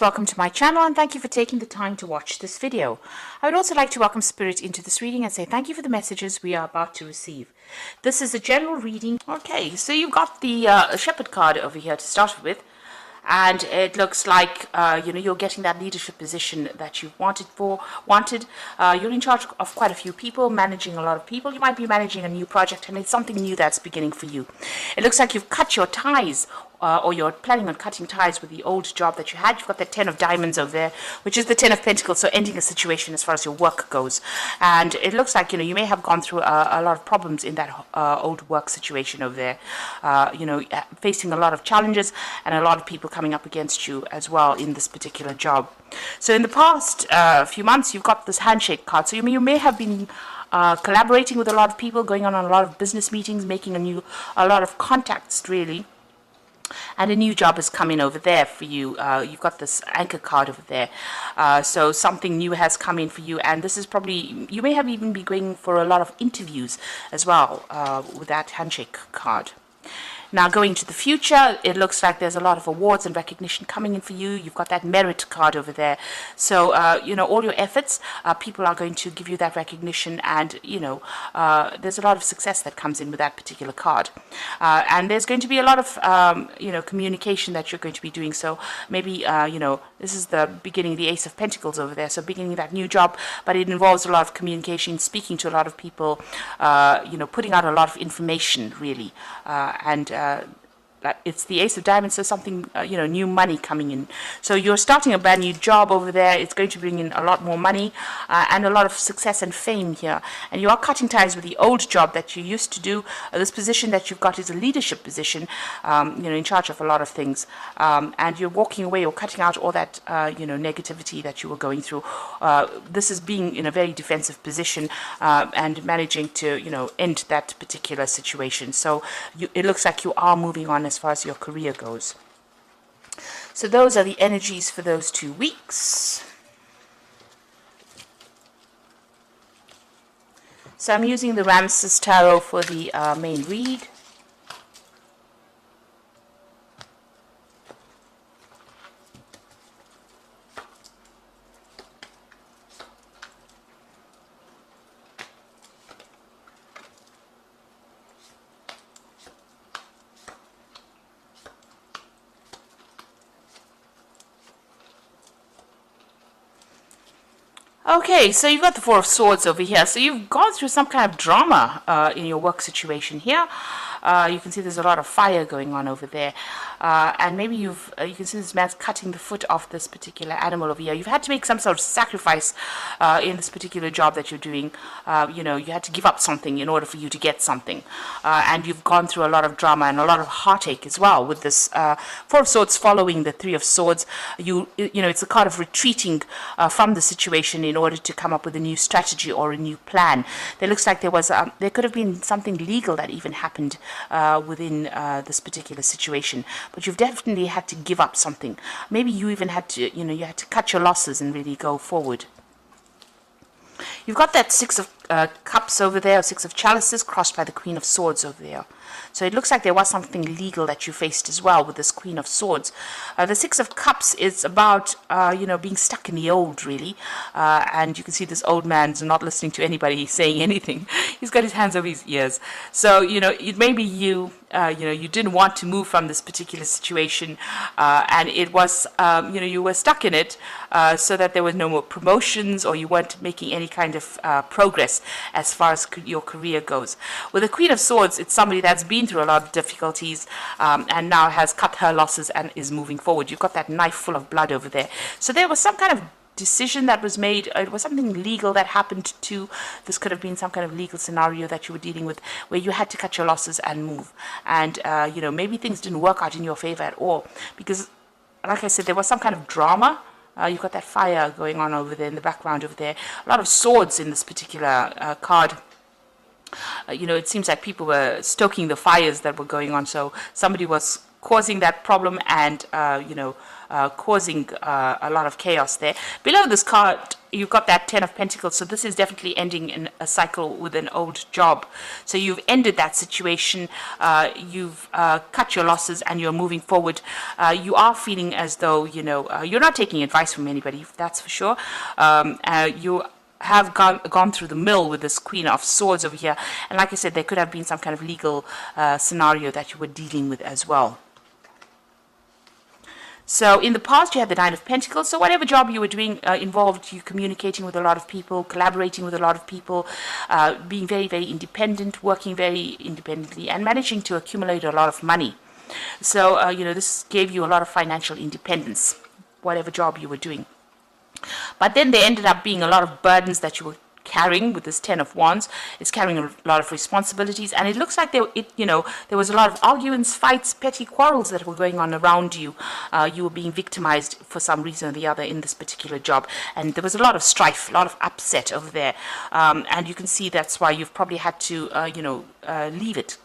Welcome to my channel and thank you for taking the time to watch this video. I would also like to welcome Spirit into this reading and say thank you for the messages we are about to receive. This is a general reading. Okay, so you've got the Shepherd card over here to start with. And it looks like you're getting that leadership position that you've wanted. You're in charge of quite a few people, managing a lot of people. You might be managing a new project, and it's something new that's beginning for you. It looks like you've cut your ties, or you're planning on cutting ties with the old job that you had. You've got the 10 of diamonds over there, which is the 10 of pentacles, so ending a situation as far as your work goes. And it looks like you may have gone through a lot of problems in that old work situation over there. Facing a lot of challenges and a lot of people coming up against you as well in this particular job. So in the past few months, you've got this handshake card. So you may have been collaborating with a lot of people, going on a lot of business meetings, making a lot of contacts really. And a new job is coming over there for you. You've got this anchor card over there. So something new has come in for you. And this is probably, you may have even been going for a lot of interviews as well with that handshake card. Now, going to the future, it looks like there's a lot of awards and recognition coming in for you. You've got that merit card over there. So, all your efforts, people are going to give you that recognition, and, there's a lot of success that comes in with that particular card. And there's going to be a lot of, communication that you're going to be doing. So maybe, this is the beginning, the Ace of Pentacles over there. So beginning that new job, but it involves a lot of communication, speaking to a lot of people, putting out a lot of information, really, it's the Ace of Diamonds, so something, new money coming in. So you're starting a brand new job over there. It's going to bring in a lot more money and a lot of success and fame here. And you are cutting ties with the old job that you used to do. This position that you've got is a leadership position, in charge of a lot of things. And you're walking away or cutting out all that, negativity that you were going through. This is being in a very defensive position and managing to, end that particular situation. So it looks like you are moving on as far as your career goes. So those are the energies for those 2 weeks. So I'm using the Ramses Tarot for the main read. Okay, so you've got the Four of Swords over here. So you've gone through some kind of drama in your work situation here. You can see there's a lot of fire going on over there. And maybe you can see this man's cutting the foot off this particular animal over here. You've had to make some sort of sacrifice in this particular job that you're doing. You had to give up something in order for you to get something. And you've gone through a lot of drama and a lot of heartache as well with this Four of Swords following the Three of Swords. It's a card of retreating from the situation in order to come up with a new strategy or a new plan. There looks like there could have been something legal that even happened within this particular situation, but you've definitely had to give up something. Maybe you even had to, you had to cut your losses and really go forward. You've got that Six of Cups over there, or Six of Chalices, crossed by the Queen of Swords over there. So it looks like there was something legal that you faced as well with this Queen of Swords. The Six of Cups is about, being stuck in the old, really. And you can see this old man's not listening to anybody saying anything. He's got his hands over his ears. So, it may be you didn't want to move from this particular situation. And it was, you were stuck in it so that there were no more promotions, or you weren't making any kind of progress as far as your career goes. With the Queen of Swords, it's somebody that's been through a lot of difficulties and now has cut her losses and is moving forward. You've got that knife full of blood over there. So there was some kind of decision that was made. It was something legal that happened too. This could have been some kind of legal scenario that you were dealing with where you had to cut your losses and move. And, maybe things didn't work out in your favor at all because, like I said, there was some kind of drama. You've got that fire going on over there in the background over there. A lot of swords in this particular card. It seems like people were stoking the fires that were going on. So somebody was causing that problem and, causing a lot of chaos there. Below this card, you've got that 10 of Pentacles, so this is definitely ending in a cycle with an old job. So you've ended that situation, you've cut your losses, and you're moving forward. You are feeling as though, you're not taking advice from anybody, that's for sure. You have gone through the mill with this Queen of Swords over here. And like I said, there could have been some kind of legal scenario that you were dealing with as well. So in the past, you had the Nine of Pentacles. So whatever job you were doing involved you communicating with a lot of people, collaborating with a lot of people, being very, very independent, working very independently, and managing to accumulate a lot of money. So, this gave you a lot of financial independence, whatever job you were doing. But then there ended up being a lot of burdens that you were carrying with this 10 of Wands. It's carrying a lot of responsibilities, and it looks like there was a lot of arguments, fights, petty quarrels that were going on around you. You were being victimized for some reason or the other in this particular job, and there was a lot of strife, a lot of upset over there, and you can see that's why you've probably had to leave it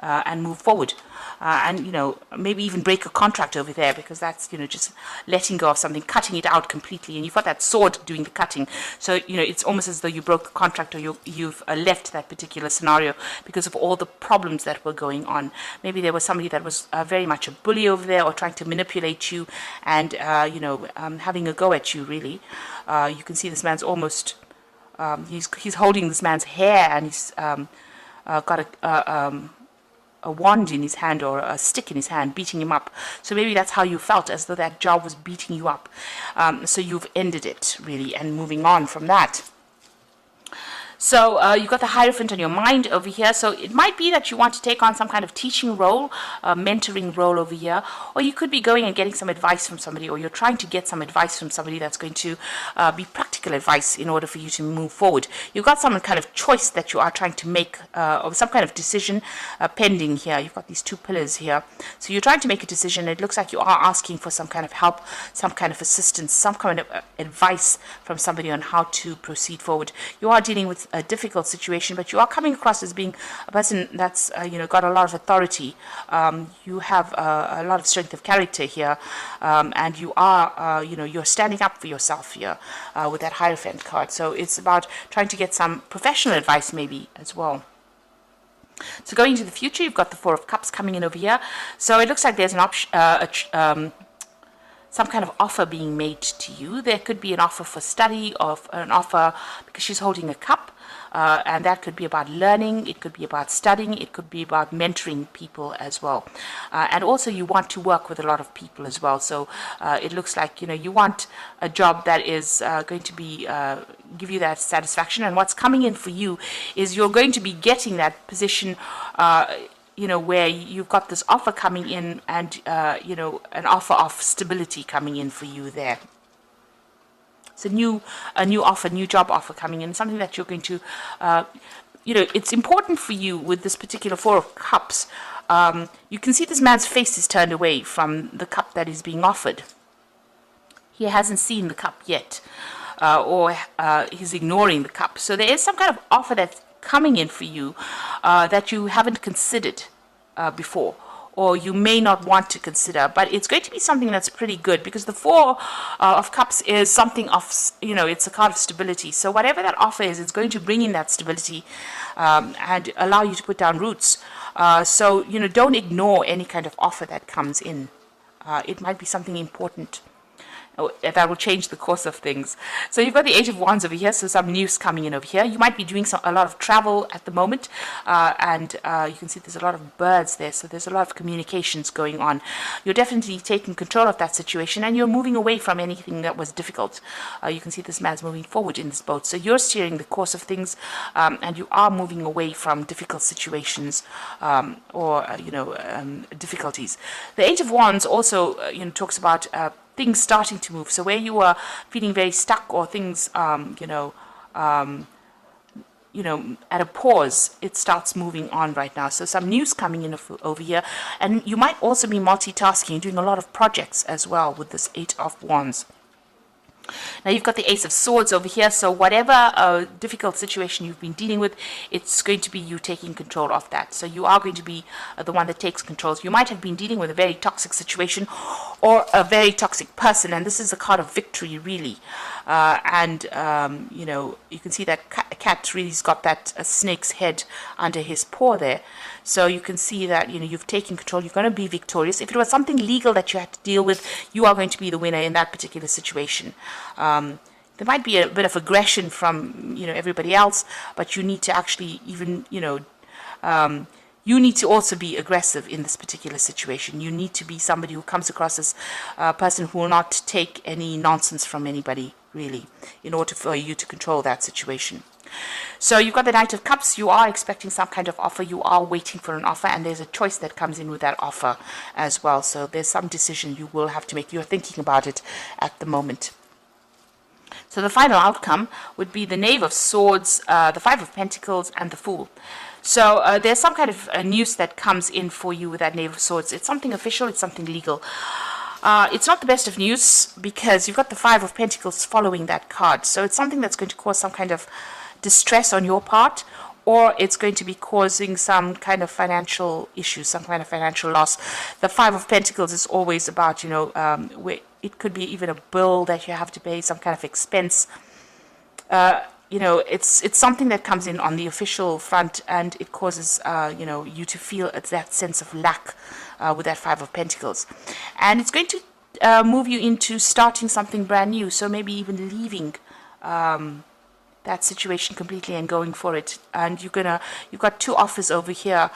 and move forward. And maybe even break a contract over there, because that's just letting go of something, cutting it out completely, and you've got that sword doing the cutting. So it's almost as though you broke the contract, or you've left that particular scenario because of all the problems that were going on. Maybe there was somebody that was very much a bully over there, or trying to manipulate you, and having a go at you. Really, you can see this man's almost he's holding this man's hair, and he's got a wand in his hand, or a stick in his hand, beating him up. So maybe that's how you felt, as though that job was beating you up. So you've ended it, really, and moving on from that. So you've got the Hierophant on your mind over here. So it might be that you want to take on some kind of teaching role, mentoring role over here, or you could be going and getting some advice from somebody, or you're trying to get some advice from somebody that's going to be practical advice in order for you to move forward. You've got some kind of choice that you are trying to make, or some kind of decision pending here. You've got these two pillars here. So you're trying to make a decision. It looks like you are asking for some kind of help, some kind of assistance, some kind of advice from somebody on how to proceed forward. You are dealing with a difficult situation, but you are coming across as being a person that's got a lot of authority. You have a lot of strength of character here, and you are you're standing up for yourself here with that Hierophant card. So it's about trying to get some professional advice maybe as well. So going into the future, you've got the Four of Cups coming in over here. So it looks like there's an option, some kind of offer being made to you. There could be an offer for study, or an offer because she's holding a cup, and that could be about learning, it could be about studying, it could be about mentoring people as well. And also you want to work with a lot of people as well. So it looks like you want a job that is going to be give you that satisfaction, and what's coming in for you is you're going to be getting that position where you've got this offer coming in, and an offer of stability coming in for you there. It's a new offer, new job offer coming in, something that you're going to, it's important for you with this particular Four of Cups. You can see this man's face is turned away from the cup that is being offered. He hasn't seen the cup yet, or he's ignoring the cup. So there is some kind of offer that's coming in for you that you haven't considered before, or you may not want to consider, but it's going to be something that's pretty good, because the Four of Cups is something of, it's a card of stability. So whatever that offer is, it's going to bring in that stability and allow you to put down roots. So don't ignore any kind of offer that comes in. It might be something important that will change the course of things. So you've got the Eight of Wands over here, so some news coming in over here. You might be doing a lot of travel at the moment, and you can see there's a lot of birds there, so there's a lot of communications going on. You're definitely taking control of that situation, and you're moving away from anything that was difficult. You can see this man's moving forward in this boat, so you're steering the course of things, and you are moving away from difficult situations or difficulties. The Eight of Wands also talks about things starting to move. So where you were feeling very stuck, or things, at a pause, it starts moving on right now. So some news coming in over here, and you might also be multitasking, doing a lot of projects as well with this Eight of Wands. Now you've got the Ace of Swords over here, so whatever difficult situation you've been dealing with, it's going to be you taking control of that. So you are going to be the one that takes control. You might have been dealing with a very toxic situation or a very toxic person, and this is a card of victory, really. You know, you can see that cat really's got that snake's head under his paw there. So you can see that, you know, you've taken control. You're going to be victorious. If it was something legal that you had to deal with, you are going to be the winner in that particular situation. There might be a bit of aggression from, you know, everybody else, but you need to actually even, you know, you need to also be aggressive in this particular situation. You need to be somebody who comes across as a person who will not take any nonsense from anybody, really, in order for you to control that situation. So you've got the Knight of Cups. You are expecting some kind of offer. You are waiting for an offer, and there's a choice that comes in with that offer as well. So there's some decision you will have to make. You're thinking about it at the moment. So the final outcome would be the Knave of Swords, the Five of Pentacles, and the Fool. So there's some kind of news that comes in for you with that Knave of Swords. It's something official. It's something legal. It's not the best of news because you've got the Five of Pentacles following that card. So it's something that's going to cause some kind of distress on your part, or it's going to be causing some kind of financial issues, some kind of financial loss. The Five of Pentacles is always about, you know, where it could be even a bill that you have to pay, some kind of expense. You know, it's something that comes in on the official front, and it causes, you know, you to feel that sense of lack with that Five of Pentacles. And it's going to move you into starting something brand new, so maybe even leaving that situation completely and going for it. And you've got two offers over here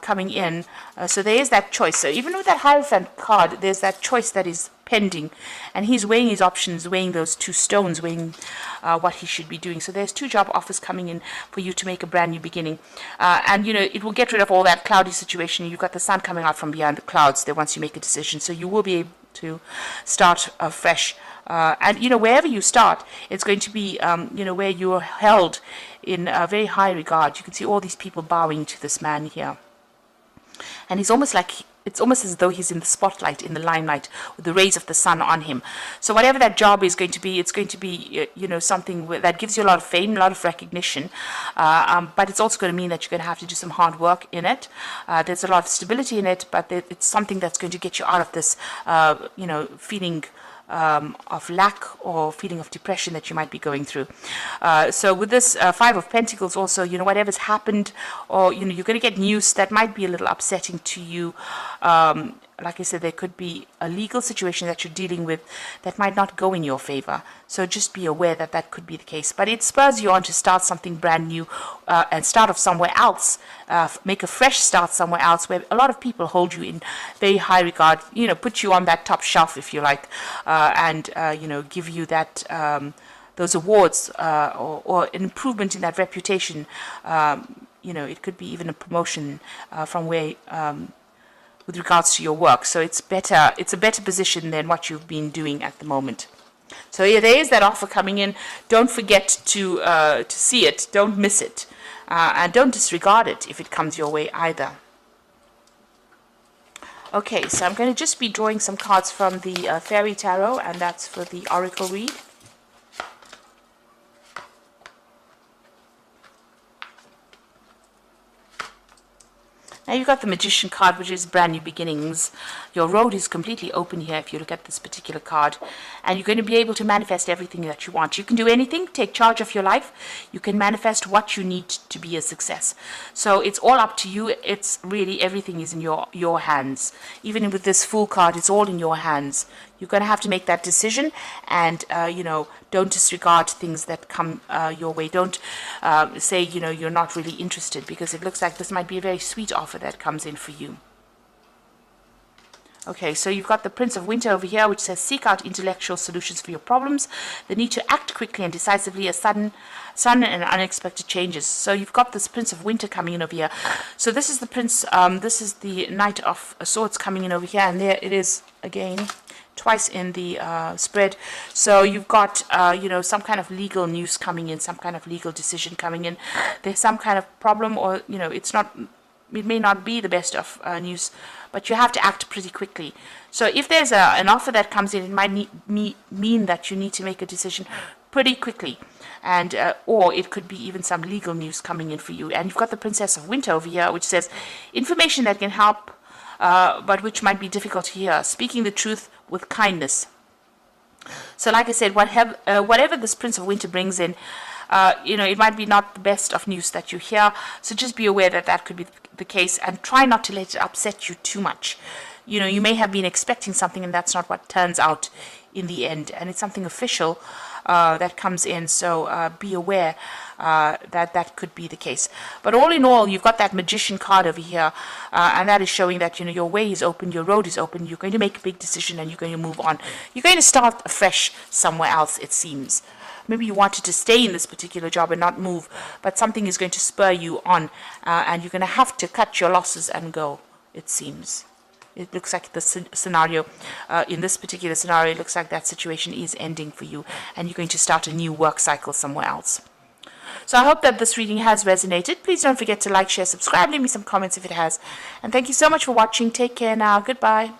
coming in, so there is that choice. So even with that Hierophant card, there's that choice that is pending, and he's weighing his options, weighing those two stones, weighing what he should be doing. So there's two job offers coming in for you to make a brand new beginning, and you know, it will get rid of all that cloudy situation. You've got the sun coming out from behind the clouds there once you make a decision, so you will be able to start fresh. And you know, wherever you start, it's going to be you know, where you're held in a very high regard. You can see all these people bowing to this man here, and he's almost like, it's almost as though he's in the spotlight, in the limelight, with the rays of the sun on him. So whatever that job is going to be, it's going to be, you know, something that gives you a lot of fame, a lot of recognition, but it's also going to mean that you're going to have to do some hard work in it. There's a lot of stability in it, but it's something that's going to get you out of this, you know, feeling of lack or feeling of depression that you might be going through. So with this Five of Pentacles also, you know, whatever's happened, or, you know, you're going to get news that might be a little upsetting to you. Like I said, there could be a legal situation that you're dealing with that might not go in your favor. So just be aware that that could be the case. But it spurs you on to start something brand new and start off somewhere else. Make a fresh start somewhere else where a lot of people hold you in very high regard, you know, put you on that top shelf, if you like, and, you know, give you that those awards or an improvement in that reputation. You know, it could be even a promotion from where with regards to your work. So it's better, it's a better position than what you've been doing at the moment. So yeah, there is that offer coming in. Don't forget to see it. Don't miss it. And don't disregard it if it comes your way either. Okay, so I'm going to just be drawing some cards from the Fairy Tarot, and that's for the Oracle read. Now you've got the Magician card, which is brand new beginnings. Your road is completely open here if you look at this particular card. And you're going to be able to manifest everything that you want. You can do anything, take charge of your life. You can manifest what you need to be a success. So it's all up to you. It's really, everything is in your hands. Even with this Fool card, it's all in your hands. You're going to have to make that decision, and, you know, don't disregard things that come your way. Don't say, you know, you're not really interested, because it looks like this might be a very sweet offer that comes in for you. Okay, so you've got the Prince of Winter over here, which says seek out intellectual solutions for your problems. The need to act quickly and decisively as sudden and unexpected changes. So you've got this Prince of Winter coming in over here. So this is the Prince, this is the Knight of Swords coming in over here, and there it is again, twice in the spread. So you've got, you know, some kind of legal news coming in, some kind of legal decision coming in. There's some kind of problem, or, you know, it's not, it may not be the best of news, but you have to act pretty quickly. So if there's an offer that comes in, it might mean that you need to make a decision pretty quickly. And or it could be even some legal news coming in for you. And you've got the Princess of Winter over here, which says information that can help, but which might be difficult to hear. Speaking the truth with kindness. So like I said, whatever this Prince of Winter brings in, it might be not the best of news that you hear. So just be aware that that could be the case, and try not to let it upset you too much. You may have been expecting something, and that's not what turns out in the end. And it's something official that comes in. So be aware that could be the case. But all in all, you've got that Magician card over here, and that is showing that your way is open, your road is open. You're going to make a big decision, and you're going to move on. You're going to start afresh somewhere else, it seems. Maybe you wanted to stay in this particular job and not move, but something is going to spur you on, and you're going to have to cut your losses and go, it seems. It looks like the scenario, in this particular scenario, it looks like that situation is ending for you, and you're going to start a new work cycle somewhere else. So I hope that this reading has resonated. Please don't forget to like, share, subscribe, leave me some comments if it has. And thank you so much for watching. Take care now. Goodbye.